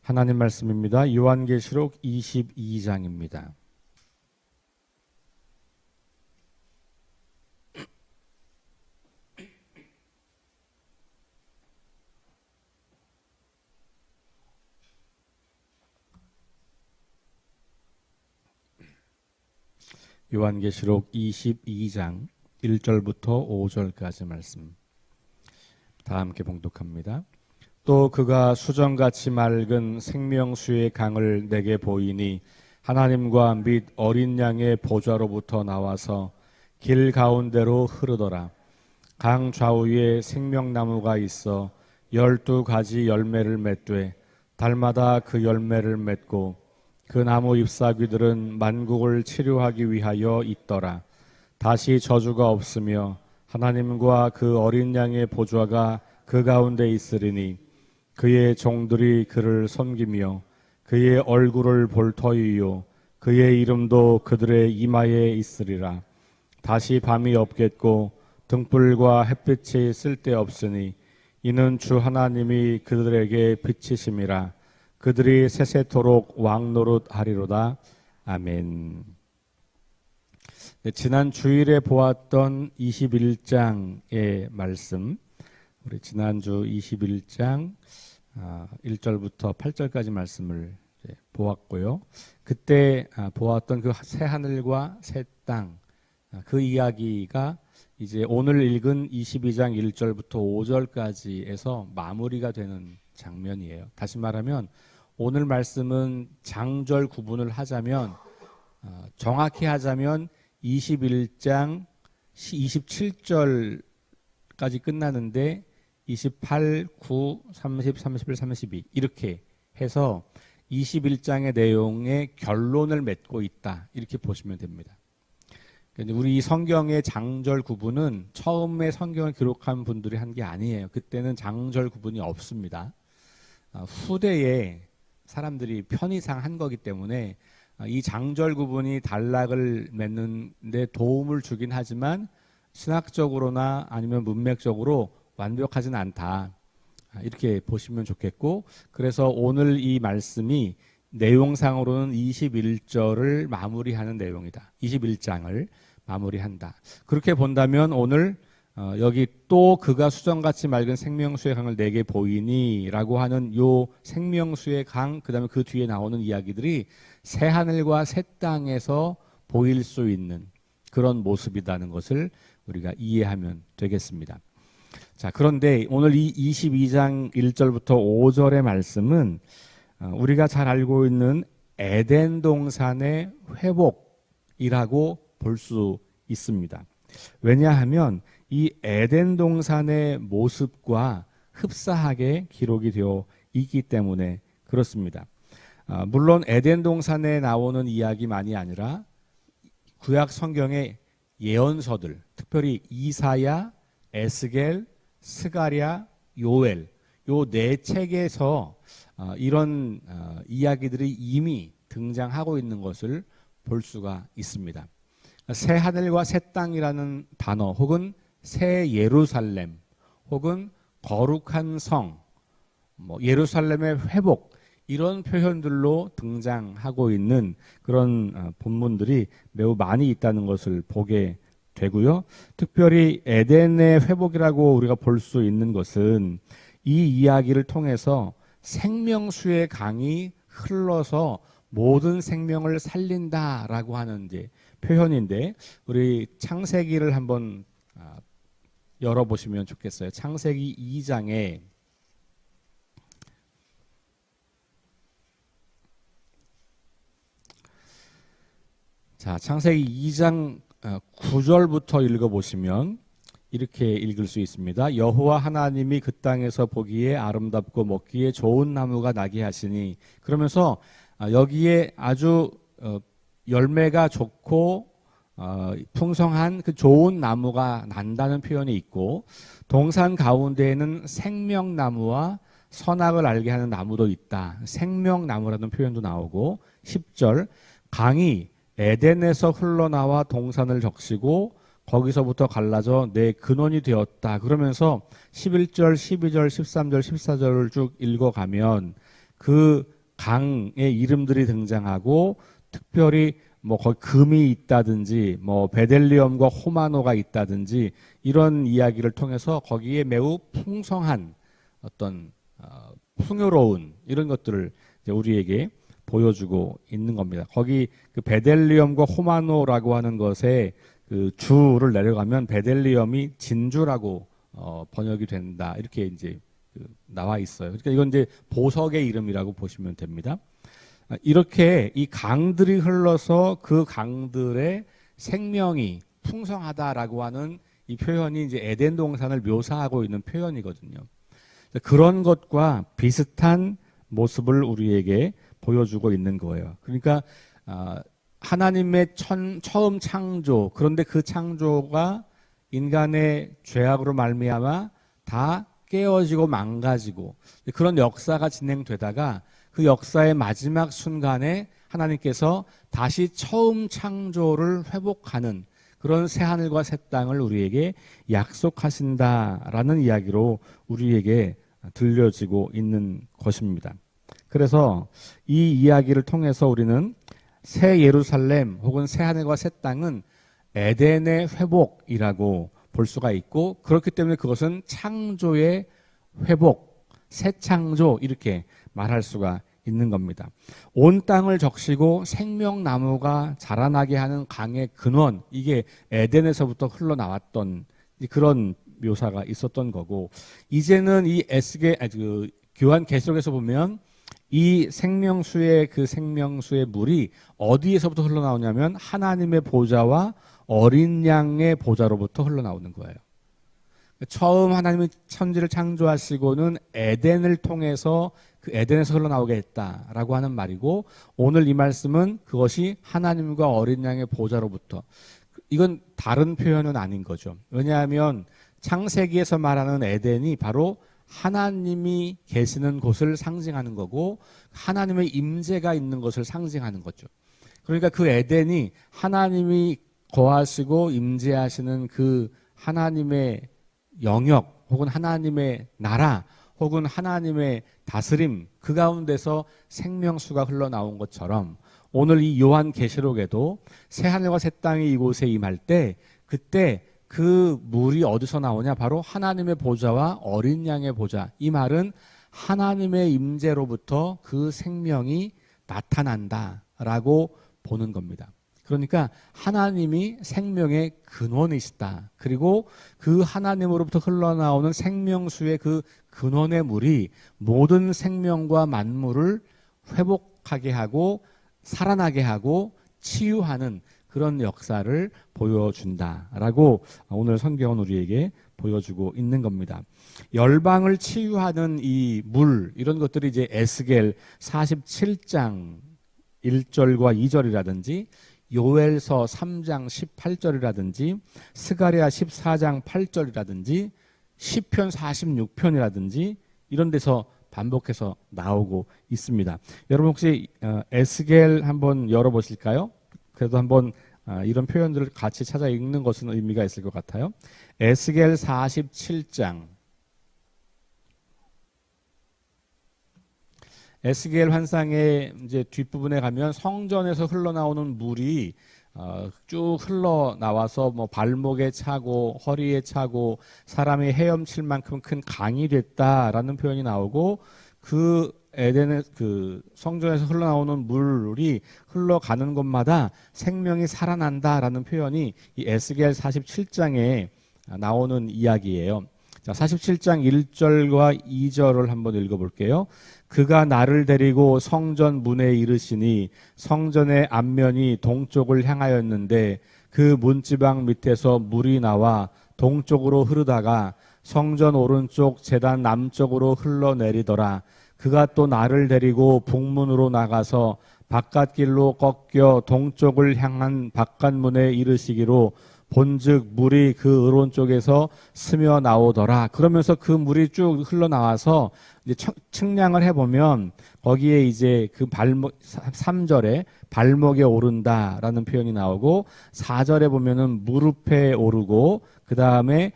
하나님 말씀입니다. 요한계시록 22장입니다. 요한계시록 22장 1절부터 5절까지 말씀 다 함께 봉독합니다. 또 그가 수정같이 맑은 생명수의 강을 내게 보이니 하나님과 및 어린 양의 보좌로부터 나와서 길 가운데로 흐르더라. 강 좌우에 생명나무가 있어 12가지 열매를 맺되 달마다 그 열매를 맺고 그 나무 잎사귀들은 만국을 치료하기 위하여 있더라. 다시 저주가 없으며 하나님과 그 어린 양의 보좌가 그 가운데 있으리니 그의 종들이 그를 섬기며 그의 얼굴을 볼 터이요 그의 이름도 그들의 이마에 있으리라. 다시 밤이 없겠고 등불과 햇빛이 쓸데없으니 이는 주 하나님이 그들에게 빛이심이라. 그들이 세세토록 왕노릇 하리로다. 아멘. 네, 지난 주일에 보았던 21장의 말씀, 우리 지난주 21장 1절부터 8절까지 말씀을 보았고요. 그때 보았던 그 새 하늘과 새 땅, 그 이야기가 이제 오늘 읽은 22장 1절부터 5절까지에서 마무리가 되는 장면이에요. 다시 말하면 오늘 말씀은 장절 구분을 하자면 정확히 하자면 21장 27절까지 끝나는데 28, 9, 30, 31, 32 이렇게 해서 21장의 내용의 결론을 맺고 있다. 이렇게 보시면 됩니다. 우리 이 성경의 장절 구분은 처음에 성경을 기록한 분들이 한 게 아니에요. 그때는 장절 구분이 없습니다. 후대에 사람들이 편의상 한 거기 때문에 이 장절 구분이 단락을 맺는 데 도움을 주긴 하지만 신학적으로나 아니면 문맥적으로 완벽하진 않다. 이렇게 보시면 좋겠고, 그래서 오늘 이 말씀이 내용상으로는 21절을 마무리하는 내용이다. 21장을 마무리한다. 그렇게 본다면 오늘 여기 또 그가 수정같이 맑은 생명수의 강을 내게 보이니 라고 하는 요 생명수의 강, 그 다음에 그 뒤에 나오는 이야기들이 새 하늘과 새 땅에서 보일 수 있는 그런 모습이라는 것을 우리가 이해하면 되겠습니다. 자, 그런데 오늘 이 22장 1절부터 5절의 말씀은 우리가 잘 알고 있는 에덴 동산의 회복이라고 볼 수 있습니다. 왜냐하면 이 에덴 동산의 모습과 흡사하게 기록이 되어 있기 때문에 그렇습니다. 물론 에덴 동산에 나오는 이야기만이 아니라 구약 성경의 예언서들, 특별히 이사야, 에스겔, 스가랴, 요엘, 요 네 책에서 이런 이야기들이 이미 등장하고 있는 것을 볼 수가 있습니다. 새 하늘과 새 땅이라는 단어, 혹은 새 예루살렘, 혹은 거룩한 성, 예루살렘의 회복, 이런 표현들로 등장하고 있는 그런 본문들이 매우 많이 있다는 것을 보게 되고요. 특별히 에덴의 회복이라고 우리가 볼 수 있는 것은 이 이야기를 통해서 생명수의 강이 흘러서 모든 생명을 살린다라고 하는 이제 표현인데, 우리 창세기를 한번 열어보시면 좋겠어요. 창세기 2장에 자, 창세기 2장 9절부터 읽어보시면 이렇게 읽을 수 있습니다. 여호와 하나님이 그 땅에서 보기에 아름답고 먹기에 좋은 나무가 나게 하시니, 그러면서 여기에 아주 열매가 좋고 풍성한 그 좋은 나무가 난다는 표현이 있고, 동산 가운데에는 생명나무와 선악을 알게 하는 나무도 있다. 생명나무라는 표현도 나오고, 10절 강이 에덴에서 흘러나와 동산을 적시고 거기서부터 갈라져 내 근원이 되었다. 그러면서 11절, 12절, 13절, 14절을 쭉 읽어가면 그 강의 이름들이 등장하고 특별히 뭐 거기 금이 있다든지 뭐 베델리엄과 호마노가 있다든지 이런 이야기를 통해서 거기에 매우 풍성한 어떤 풍요로운 이런 것들을 이제 우리에게 보여주고 있는 겁니다. 거기 그 베델리엄과 호마노라고 하는 것에 그 주를 내려가면 베델리엄이 진주라고 번역이 된다 이렇게 이제 나와 있어요. 그러니까 이건 이제 보석의 이름이라고 보시면 됩니다. 이렇게 이 강들이 흘러서 그 강들의 생명이 풍성하다라고 하는 이 표현이 이제 에덴 동산을 묘사하고 있는 표현이거든요. 그런 것과 비슷한 모습을 우리에게 보여주고 있는 거예요. 그러니까 하나님의 처음 창조, 그런데 그 창조가 인간의 죄악으로 말미암아 다 깨어지고 망가지고 그런 역사가 진행되다가 그 역사의 마지막 순간에 하나님께서 다시 처음 창조를 회복하는 그런 새하늘과 새 땅을 우리에게 약속하신다라는 이야기로 우리에게 들려지고 있는 것입니다. 그래서 이 이야기를 통해서 우리는 새 예루살렘 혹은 새하늘과 새 땅은 에덴의 회복이라고 볼 수가 있고, 그렇기 때문에 그것은 창조의 회복, 새 창조 이렇게 말할 수가 있는 겁니다. 온 땅을 적시고 생명나무가 자라나게 하는 강의 근원, 이게 에덴에서부터 흘러나왔던 그런 묘사가 있었던 거고, 이제는 이 교한계시록에서 보면 이 생명수의 그 생명수의 물이 어디에서부터 흘러나오냐면 하나님의 보좌와 어린 양의 보좌로부터 흘러나오는 거예요. 처음 하나님이 천지를 창조하시고는 에덴을 통해서 그 에덴에서 흘러나오게 했다라고 하는 말이고, 오늘 이 말씀은 그것이 하나님과 어린 양의 보좌로부터, 이건 다른 표현은 아닌 거죠. 왜냐하면 창세기에서 말하는 에덴이 바로 하나님이 계시는 곳을 상징하는 거고 하나님의 임재가 있는 것을 상징하는 거죠. 그러니까 그 에덴이 하나님이 거하시고 임재하시는 그 하나님의 영역 혹은 하나님의 나라 혹은 하나님의 다스림, 그 가운데서 생명수가 흘러나온 것처럼 오늘 이 요한계시록에도 새하늘과 새 땅이 이곳에 임할 때 그때 그 물이 어디서 나오냐? 바로 하나님의 보좌와 어린 양의 보좌. 이 말은 하나님의 임재로부터 그 생명이 나타난다라고 보는 겁니다. 그러니까 하나님이 생명의 근원이시다. 그리고 그 하나님으로부터 흘러나오는 생명수의 그 근원의 물이 모든 생명과 만물을 회복하게 하고 살아나게 하고 치유하는 그런 역사를 보여준다라고 오늘 성경은 우리에게 보여주고 있는 겁니다. 열방을 치유하는 이 물, 이런 것들이 이제 에스겔 47장 1절과 2절이라든지 요엘서 3장 18절이라든지 스가랴 14장 8절이라든지 시편 46편이라든지 이런 데서 반복해서 나오고 있습니다. 여러분 혹시 에스겔 한번 열어보실까요? 그래도 한번 이런 표현들을 같이 찾아 읽는 것은 의미가 있을 것 같아요. 에스겔 47장. 에스겔 환상의 이제 뒷부분에 가면 성전에서 흘러나오는 물이 쭉 흘러나와서 뭐 발목에 차고 허리에 차고 사람이 헤엄칠 만큼 큰 강이 됐다라는 표현이 나오고, 그 에덴의 그 성전에서 흘러나오는 물이 흘러가는 곳마다 생명이 살아난다라는 표현이 이 에스겔 47장에 나오는 이야기예요. 자, 47장 1절과 2절을 한번 읽어볼게요. 그가 나를 데리고 성전 문에 이르시니 성전의 앞면이 동쪽을 향하였는데 그 문지방 밑에서 물이 나와 동쪽으로 흐르다가 성전 오른쪽 제단 남쪽으로 흘러내리더라. 그가 또 나를 데리고 북문으로 나가서 바깥길로 꺾여 동쪽을 향한 바깥문에 이르시기로 본즉 물이 그 오른쪽에서 스며 나오더라. 그러면서 그 물이 쭉 흘러나와서 이제 측량을 해보면 거기에 이제 그 발목 3절에 발목에 오른다라는 표현이 나오고 4절에 보면은 무릎에 오르고 그 다음에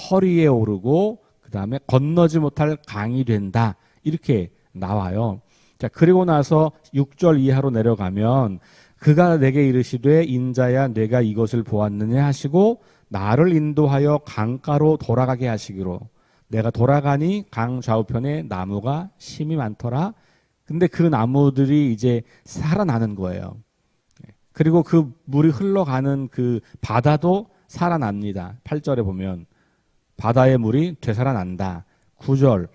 허리에 오르고 그 다음에 건너지 못할 강이 된다. 이렇게 나와요. 자, 그리고 나서 6절 이하로 내려가면 그가 내게 이르시되 인자야 내가 이것을 보았느냐 하시고 나를 인도하여 강가로 돌아가게 하시기로 내가 돌아가니 강 좌우편에 나무가 심이 많더라. 근데 그 나무들이 이제 살아나는 거예요. 그리고 그 물이 흘러가는 그 바다도 살아납니다. 8절에 보면 바다의 물이 되살아난다. 9절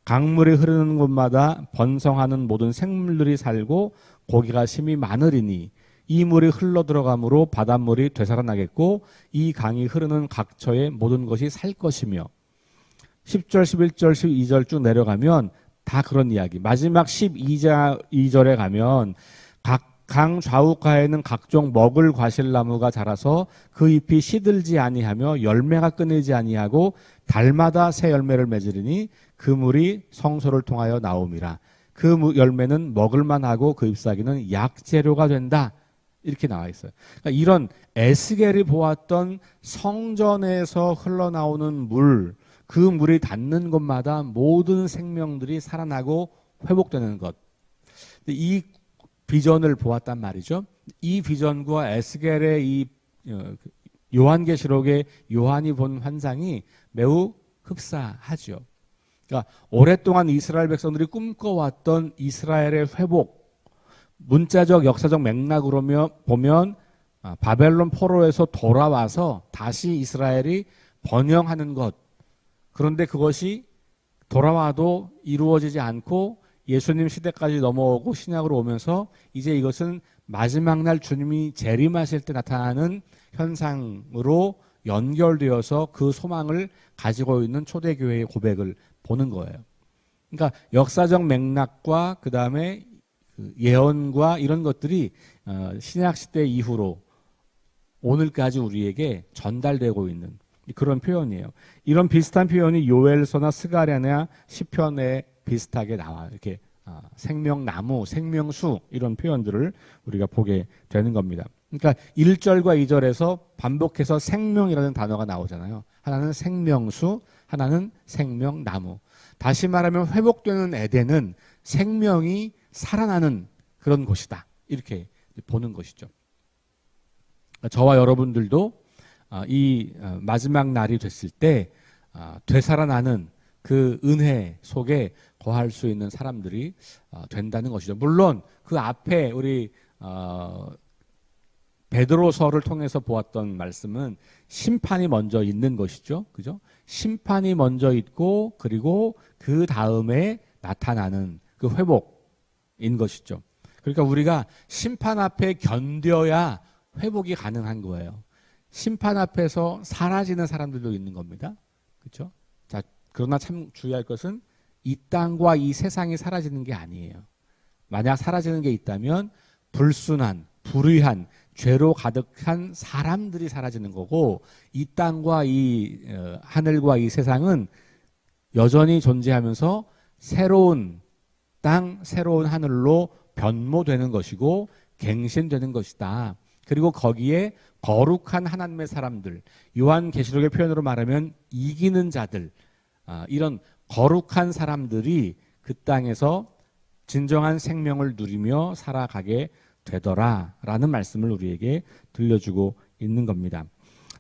강물이 흐르는 곳마다 번성하는 모든 생물들이 살고 고기가 심이 많으리니 이 물이 흘러 들어가므로 바닷물이 되살아나겠고 이 강이 흐르는 각처의 모든 것이 살 것이며 10절, 11절, 12절 쭉 내려가면 다 그런 이야기. 마지막 12절에 가면 각 강 좌우가에는 각종 먹을 과실나무가 자라서 그 잎이 시들지 아니하며 열매가 끊이지 아니하고 달마다 새 열매를 맺으리니 그 물이 성소를 통하여 나옴이라. 그 열매는 먹을만하고 그 잎사귀는 약재료가 된다. 이렇게 나와 있어요. 그러니까 이런 에스겔이 보았던 성전에서 흘러나오는 물, 그 물이 닿는 곳마다 모든 생명들이 살아나고 회복되는 것. 이 비전을 보았단 말이죠. 이 비전과 에스겔의 이 요한계시록의 요한이 본 환상이 매우 흡사하죠. 그러니까 오랫동안 이스라엘 백성들이 꿈꿔왔던 이스라엘의 회복, 문자적 역사적 맥락으로 보면 바벨론 포로에서 돌아와서 다시 이스라엘이 번영하는 것. 그런데 그것이 돌아와도 이루어지지 않고 예수님 시대까지 넘어오고 신약으로 오면서 이제 이것은 마지막 날 주님이 재림하실 때 나타나는 현상으로 연결되어서 그 소망을 가지고 있는 초대교회의 고백을 보는 거예요. 그러니까 역사적 맥락과 그 다음에 예언과 이런 것들이 신약 시대 이후로 오늘까지 우리에게 전달되고 있는 그런 표현이에요. 이런 비슷한 표현이 요엘서나 스가랴나 시편에 비슷하게 나와요. 이렇게 생명나무, 생명수 이런 표현들을 우리가 보게 되는 겁니다. 그러니까 1절과 2절에서 반복해서 생명이라는 단어가 나오잖아요. 하나는 생명수, 하나는 생명나무. 다시 말하면 회복되는 에덴은 생명이 살아나는 그런 곳이다. 이렇게 보는 것이죠. 저와 여러분들도 이 마지막 날이 됐을 때 되살아나는 그 은혜 속에 거할 수 있는 사람들이 된다는 것이죠. 물론 그 앞에 우리 베드로서를 통해서 보았던 말씀은 심판이 먼저 있는 것이죠. 그죠? 심판이 먼저 있고 그리고 그 다음에 나타나는 그 회복인 것이죠. 그러니까 우리가 심판 앞에 견뎌야 회복이 가능한 거예요. 심판 앞에서 사라지는 사람들도 있는 겁니다. 그렇죠? 자, 그러나 참 주의할 것은 이 땅과 이 세상이 사라지는 게 아니에요. 만약 사라지는 게 있다면 불순한, 불의한, 죄로 가득한 사람들이 사라지는 거고 이 땅과 이 하늘과 이 세상은 여전히 존재하면서 새로운 땅, 새로운 하늘로 변모되는 것이고 갱신되는 것이다. 그리고 거기에 거룩한 하나님의 사람들, 요한계시록의 표현으로 말하면 이기는 자들, 이런 거룩한 사람들이 그 땅에서 진정한 생명을 누리며 살아가게 되더라라는 말씀을 우리에게 들려주고 있는 겁니다.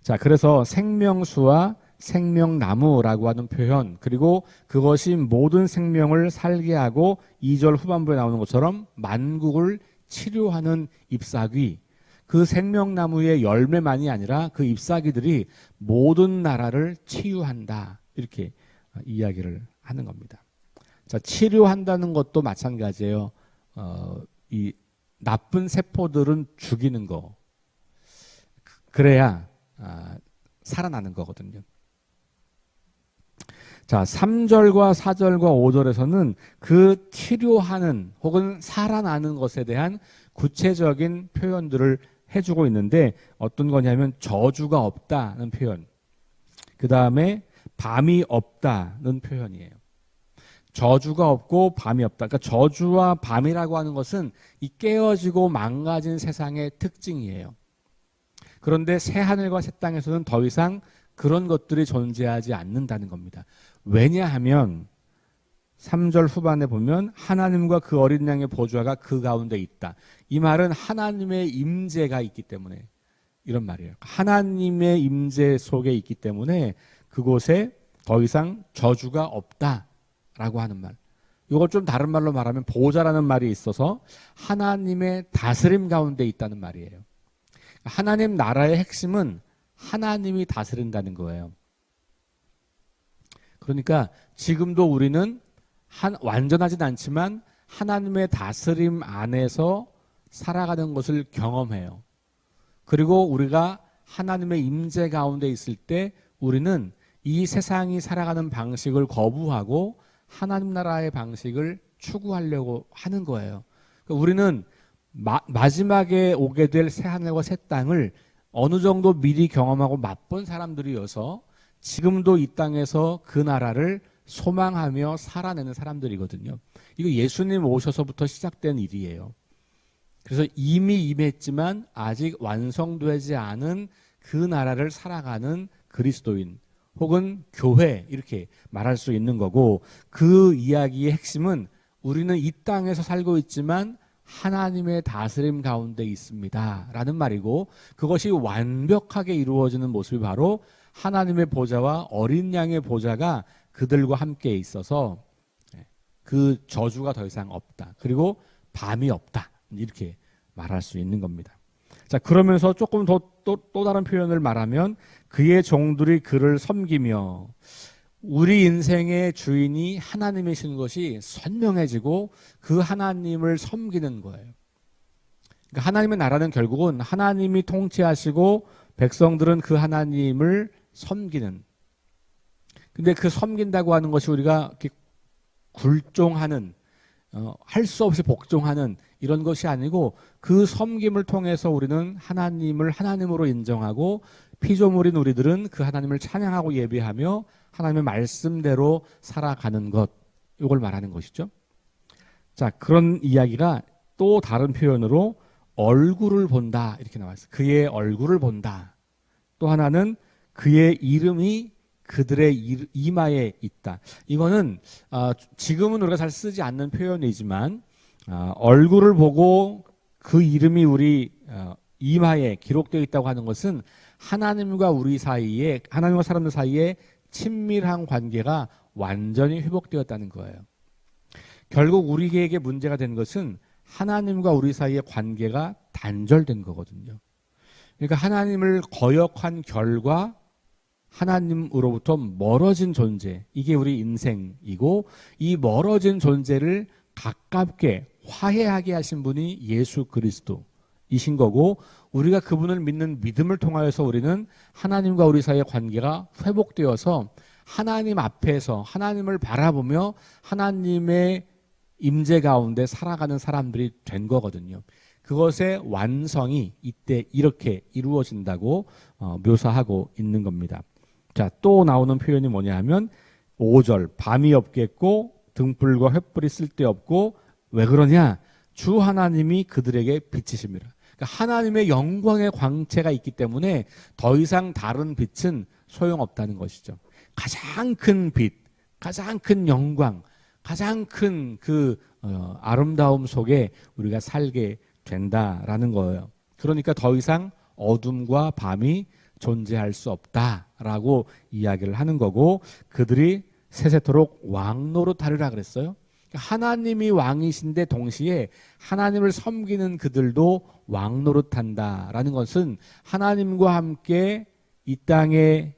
자, 그래서 생명수와 생명나무라고 하는 표현, 그리고 그것이 모든 생명을 살게 하고 2절 후반부에 나오는 것처럼 만국을 치료하는 잎사귀, 그 생명나무의 열매만이 아니라 그 잎사귀들이 모든 나라를 치유한다. 이렇게 이야기를 하는 겁니다. 자, 치료한다는 것도 마찬가지예요. 이 나쁜 세포들은 죽이는 거. 그래야 살아나는 거거든요. 자, 3절과 4절과 5절에서는 그 치료하는 혹은 살아나는 것에 대한 구체적인 표현들을 해주고 있는데 어떤 거냐면 저주가 없다는 표현, 그 다음에 밤이 없다는 표현이에요. 저주가 없고 밤이 없다. 그러니까 저주와 밤이라고 하는 것은 이 깨어지고 망가진 세상의 특징이에요. 그런데 새 하늘과 새 땅에서는 더 이상 그런 것들이 존재하지 않는다는 겁니다. 왜냐하면 3절 후반에 보면 하나님과 그 어린 양의 보좌가 그 가운데 있다. 이 말은 하나님의 임재가 있기 때문에 이런 말이에요. 하나님의 임재 속에 있기 때문에 그곳에 더 이상 저주가 없다라고 하는 말. 이걸 좀 다른 말로 말하면 보좌라는 말이 있어서 하나님의 다스림 가운데 있다는 말이에요. 하나님 나라의 핵심은 하나님이 다스린다는 거예요. 그러니까 지금도 우리는 완전하진 않지만 하나님의 다스림 안에서 살아가는 것을 경험해요. 그리고 우리가 하나님의 임재 가운데 있을 때 우리는 이 세상이 살아가는 방식을 거부하고 하나님 나라의 방식을 추구하려고 하는 거예요. 그러니까 우리는 마지막에 오게 될 새하늘과 새 땅을 어느 정도 미리 경험하고 맛본 사람들이어서 지금도 이 땅에서 그 나라를 소망하며 살아내는 사람들이거든요. 이거 예수님 오셔서부터 시작된 일이에요. 그래서 이미 임했지만 아직 완성되지 않은 그 나라를 살아가는 그리스도인 혹은 교회 이렇게 말할 수 있는 거고, 그 이야기의 핵심은 우리는 이 땅에서 살고 있지만 하나님의 다스림 가운데 있습니다 라는 말이고, 그것이 완벽하게 이루어지는 모습이 바로 하나님의 보좌와 어린 양의 보좌가 그들과 함께 있어서 그 저주가 더 이상 없다, 그리고 밤이 없다, 이렇게 말할 수 있는 겁니다. 자, 그러면서 조금 더 또 다른 표현을 말하면 그의 종들이 그를 섬기며, 우리 인생의 주인이 하나님이신 것이 선명해지고 그 하나님을 섬기는 거예요. 그러니까 하나님의 나라는 결국은 하나님이 통치하시고 백성들은 그 하나님을 섬기는. 근데 그 섬긴다고 하는 것이 우리가 이렇게 굴종하는, 할 수 없이 복종하는 이런 것이 아니고, 그 섬김을 통해서 우리는 하나님을 하나님으로 인정하고 피조물인 우리들은 그 하나님을 찬양하고 예배하며 하나님의 말씀대로 살아가는 것, 이걸 말하는 것이죠. 자, 그런 이야기가 또 다른 표현으로 얼굴을 본다 이렇게 나와 있어요. 그의 얼굴을 본다. 또 하나는 그의 이름이 그들의 이마에 있다. 이거는 지금은 우리가 잘 쓰지 않는 표현이지만 얼굴을 보고 그 이름이 우리 이마에 기록되어 있다고 하는 것은 하나님과 우리 사이에, 하나님과 사람들 사이에 친밀한 관계가 완전히 회복되었다는 거예요. 결국 우리에게 문제가 된 것은 하나님과 우리 사이의 관계가 단절된 거거든요. 그러니까 하나님을 거역한 결과 하나님으로부터 멀어진 존재, 이게 우리 인생이고, 이 멀어진 존재를 가깝게 화해하게 하신 분이 예수 그리스도이신 거고, 우리가 그분을 믿는 믿음을 통하여서 우리는 하나님과 우리 사이의 관계가 회복되어서 하나님 앞에서 하나님을 바라보며 하나님의 임재 가운데 살아가는 사람들이 된 거거든요. 그것의 완성이 이때 이렇게 이루어진다고 묘사하고 있는 겁니다. 자, 또 나오는 표현이 뭐냐 하면 5절, 밤이 없겠고 등불과 횃불이 쓸데없고, 왜 그러냐? 주 하나님이 그들에게 빛이십니다. 그러니까 하나님의 영광의 광채가 있기 때문에 더 이상 다른 빛은 소용없다는 것이죠. 가장 큰 빛, 가장 큰 영광, 가장 큰 그 아름다움 속에 우리가 살게 된다라는 거예요. 그러니까 더 이상 어둠과 밤이 존재할 수 없다라고 이야기를 하는 거고, 그들이 세세토록 왕노릇하리라 그랬어요. 하나님이 왕이신데 동시에 하나님을 섬기는 그들도 왕노릇한다라는 것은 하나님과 함께 이 땅에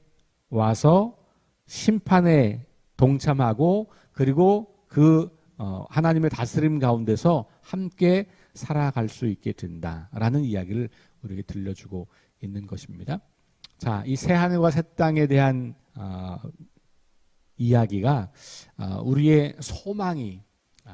와서 심판에 동참하고, 그리고 그 하나님의 다스림 가운데서 함께 살아갈 수 있게 된다라는 이야기를 우리에게 들려주고 있는 것입니다. 자, 이 새하늘과 새 땅에 대한 이야기가 우리의 소망이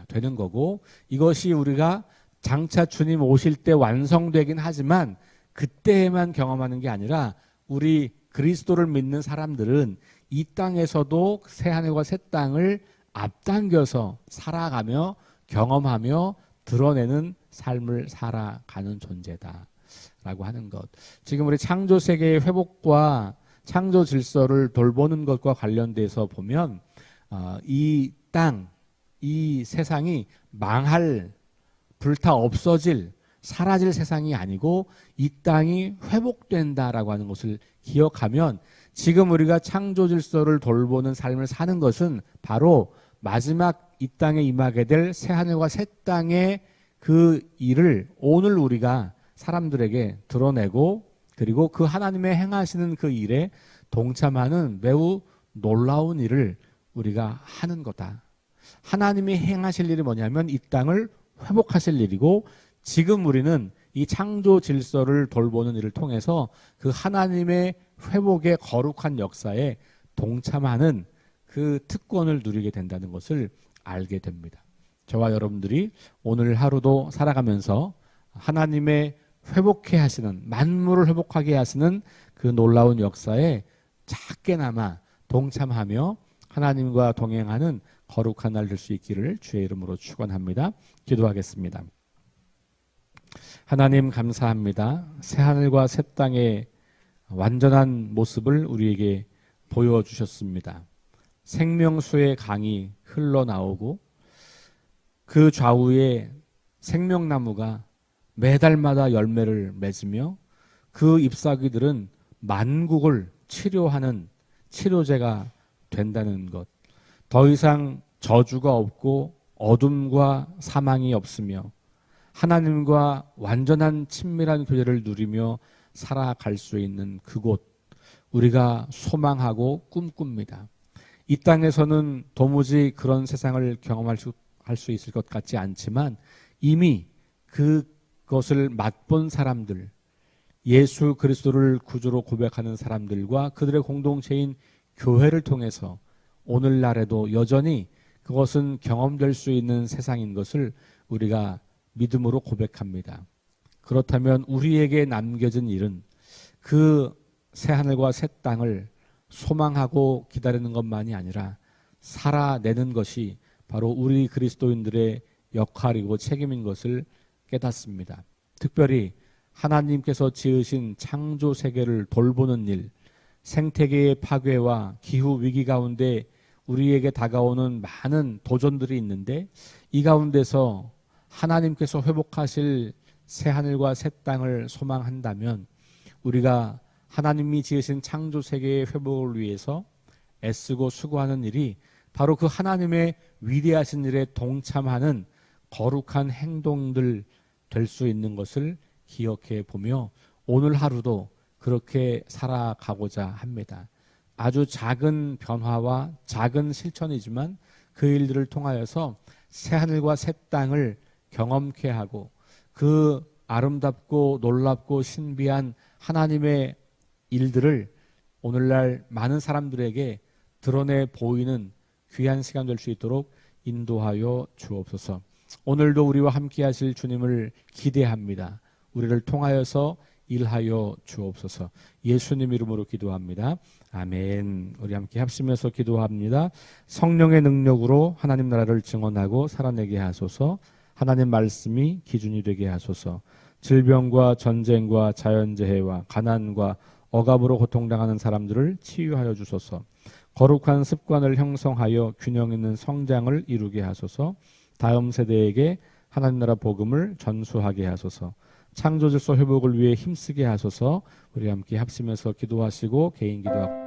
되는 거고, 이것이 우리가 장차 주님 오실 때 완성되긴 하지만 그때에만 경험하는 게 아니라 우리 그리스도를 믿는 사람들은 이 땅에서도 새하늘과 새 땅을 앞당겨서 살아가며 경험하며 드러내는 삶을 살아가는 존재다라고 하는 것. 지금 우리 창조 세계의 회복과 창조 질서를 돌보는 것과 관련돼서 보면 이 땅, 이 세상이 망할, 불타 없어질, 사라질 세상이 아니고 이 땅이 회복된다라고 하는 것을 기억하면 지금 우리가 창조 질서를 돌보는 삶을 사는 것은 바로 마지막 이 땅에 임하게 될 새하늘과 새 땅의 그 일을 오늘 우리가 사람들에게 드러내고 그리고 그 하나님의 행하시는 그 일에 동참하는 매우 놀라운 일을 우리가 하는 거다. 하나님이 행하실 일이 뭐냐면 이 땅을 회복하실 일이고 지금 우리는 이 창조 질서를 돌보는 일을 통해서 그 하나님의 회복의 거룩한 역사에 동참하는 그 특권을 누리게 된다는 것을 알게 됩니다. 저와 여러분들이 오늘 하루도 살아가면서 하나님의 회복해 하시는, 만물을 회복하게 하시는 그 놀라운 역사에 작게나마 동참하며 하나님과 동행하는 거룩한 날 될 수 있기를 주의 이름으로 축원합니다. 기도하겠습니다. 하나님 감사합니다. 새하늘과 새 땅의 완전한 모습을 우리에게 보여주셨습니다. 생명수의 강이 흘러나오고 그 좌우에 생명나무가 매달마다 열매를 맺으며 그 잎사귀들은 만국을 치료하는 치료제가 된다는 것. 더 이상 저주가 없고 어둠과 사망이 없으며 하나님과 완전한 친밀한 교제를 누리며 살아갈 수 있는 그곳 우리가 소망하고 꿈꿉니다. 이 땅에서는 도무지 그런 세상을 경험할 수 있을 것 같지 않지만 이미 그것을 맛본 사람들, 예수 그리스도를 구주로 고백하는 사람들과 그들의 공동체인 교회를 통해서 오늘날에도 여전히 그것은 경험될 수 있는 세상인 것을 우리가 믿음으로 고백합니다. 그렇다면 우리에게 남겨진 일은 그 새하늘과 새 땅을 소망하고 기다리는 것만이 아니라 살아내는 것이 바로 우리 그리스도인들의 역할이고 책임인 것을 깨닫습니다. 특별히 하나님께서 지으신 창조 세계를 돌보는 일, 생태계의 파괴와 기후 위기 가운데 우리에게 다가오는 많은 도전들이 있는데 이 가운데서 하나님께서 회복하실 새하늘과 새 땅을 소망한다면 우리가 하나님이 지으신 창조 세계의 회복을 위해서 애쓰고 수고하는 일이 바로 그 하나님의 위대하신 일에 동참하는 거룩한 행동들 될 수 있는 것을 기억해 보며 오늘 하루도 그렇게 살아가고자 합니다. 아주 작은 변화와 작은 실천이지만 그 일들을 통하여서 새하늘과 새 땅을 경험케 하고 그 아름답고 놀랍고 신비한 하나님의 일들을 오늘날 많은 사람들에게 드러내 보이는 귀한 시간 될 수 있도록 인도하여 주옵소서. 오늘도 우리와 함께 하실 주님을 기대합니다. 우리를 통하여서 일하여 주옵소서. 예수님 이름으로 기도합니다. 아멘. 우리 함께 합심해서 기도합니다. 성령의 능력으로 하나님 나라를 증언하고 살아내게 하소서. 하나님 말씀이 기준이 되게 하소서. 질병과 전쟁과 자연재해와 가난과 억압으로 고통당하는 사람들을 치유하여 주소서. 거룩한 습관을 형성하여 균형 있는 성장을 이루게 하소서. 다음 세대에게 하나님 나라 복음을 전수하게 하소서. 창조 질서 회복을 위해 힘쓰게 하소서. 우리 함께 합심해서 기도하시고 개인 기도하고